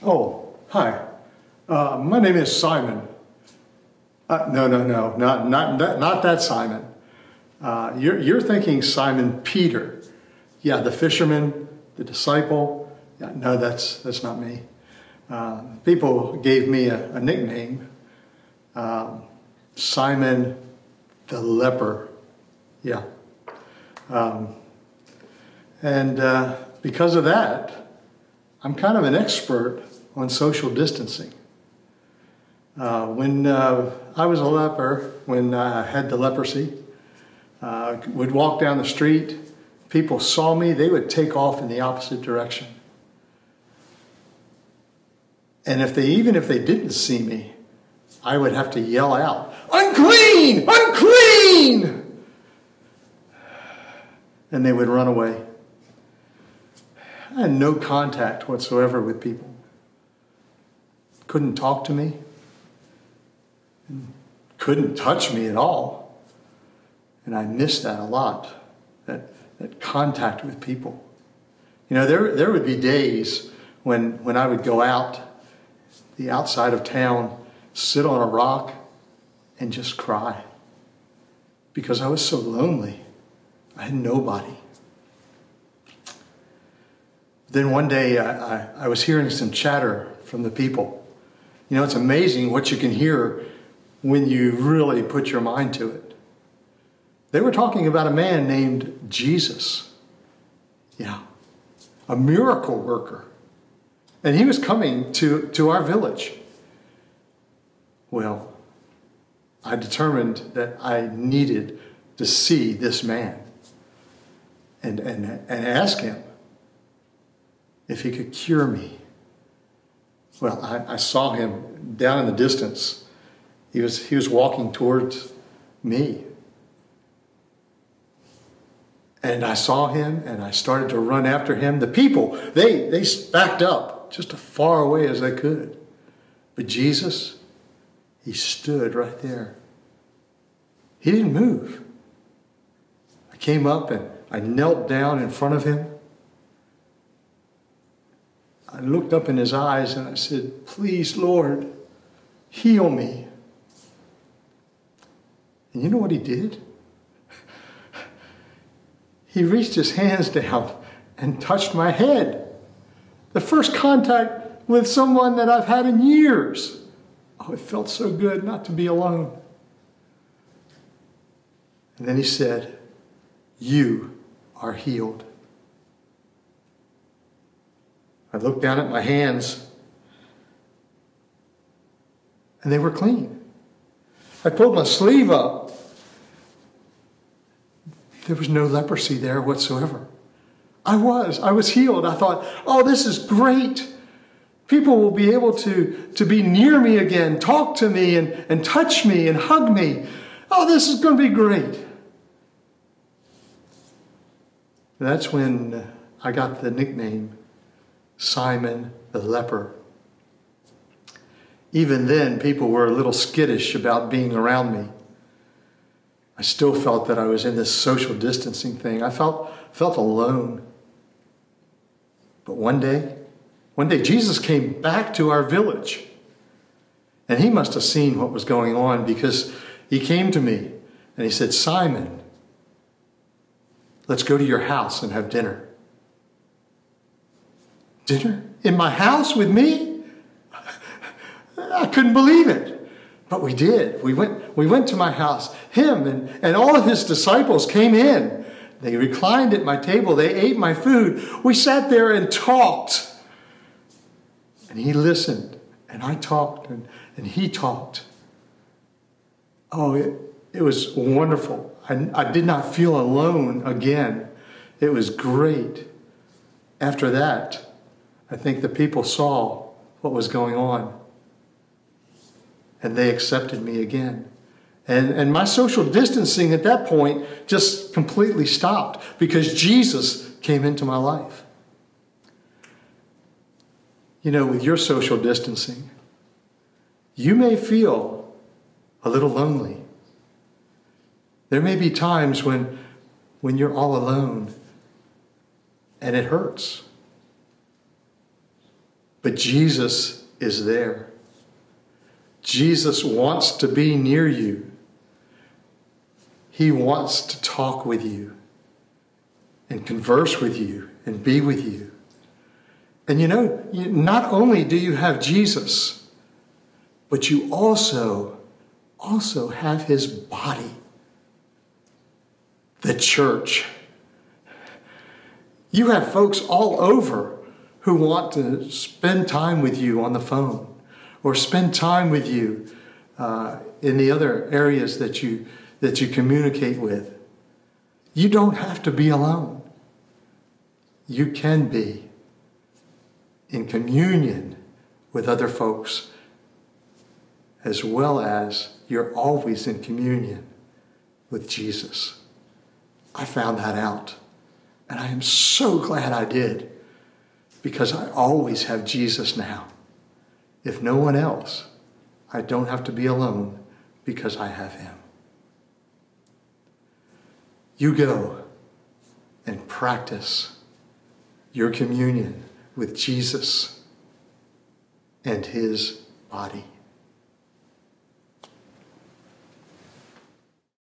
Oh, hi. My name is Simon. No, not that Simon. You're thinking Simon Peter. Yeah, the fisherman, the disciple. Yeah, no, that's not me. People gave me a nickname, Simon the leper. Yeah. Because of that, I'm kind of an expert on social distancing. When I was a leper, when I had the leprosy, would walk down the street, people saw me, they would take off in the opposite direction. And even if they didn't see me, I would have to yell out, "Unclean! Unclean!" And they would run away. I had no contact whatsoever with people. Couldn't talk to me. Couldn't touch me at all. And I missed that a lot, that contact with people. You know, there would be days when I would go out, the outside of town, sit on a rock and just cry. Because I was so lonely. I had nobody. Then one day I was hearing some chatter from the people. You know, it's amazing what you can hear when you really put your mind to it. They were talking about a man named Jesus. Yeah, a miracle worker. And he was coming to our village. Well, I determined that I needed to see this man and ask him if he could cure me. Well, I saw him down in the distance. He was walking towards me. And I saw him and I started to run after him. The people, they backed up just as far away as they could. But Jesus, he stood right there. He didn't move. I came up and I knelt down in front of him. I looked up in his eyes and I said, "Please, Lord, heal me." And you know what he did? He reached his hands down and touched my head. The first contact with someone that I've had in years. Oh, it felt so good not to be alone. And then he said, "You are healed." I looked down at my hands and they were clean. I pulled my sleeve up. There was no leprosy there whatsoever. I was healed. I thought, oh, this is great. People will be able to be near me again, talk to me and touch me and hug me. Oh, this is going to be great. That's when I got the nickname Simon the leper. Even then, people were a little skittish about being around me. I still felt that I was in this social distancing thing. I felt alone. But one day Jesus came back to our village. And he must have seen what was going on, because he came to me and he said, "Simon, let's go to your house and have dinner." Dinner? In my house with me? I couldn't believe it. But we did. We went to my house. Him and all of his disciples came in. They reclined at my table. They ate my food. We sat there and talked. And he listened. And I talked. And he talked. Oh, it was wonderful. I did not feel alone again. It was great. After that, I think the people saw what was going on. And they accepted me again. And my social distancing at that point just completely stopped, because Jesus came into my life. You know, with your social distancing, you may feel a little lonely. There may be times when you're all alone and it hurts. But Jesus is there. Jesus wants to be near you. He wants to talk with you and converse with you and be with you. And not only do you have Jesus, but you also have his body, the church. You have folks all over who want to spend time with you on the phone or spend time with you in the other areas that you communicate with. You don't have to be alone. You can be in communion with other folks, as well as you're always in communion with Jesus. I found that out, and I am so glad I did, because I always have Jesus now. If no one else, I don't have to be alone because I have him. You go and practice your communion with Jesus and his body.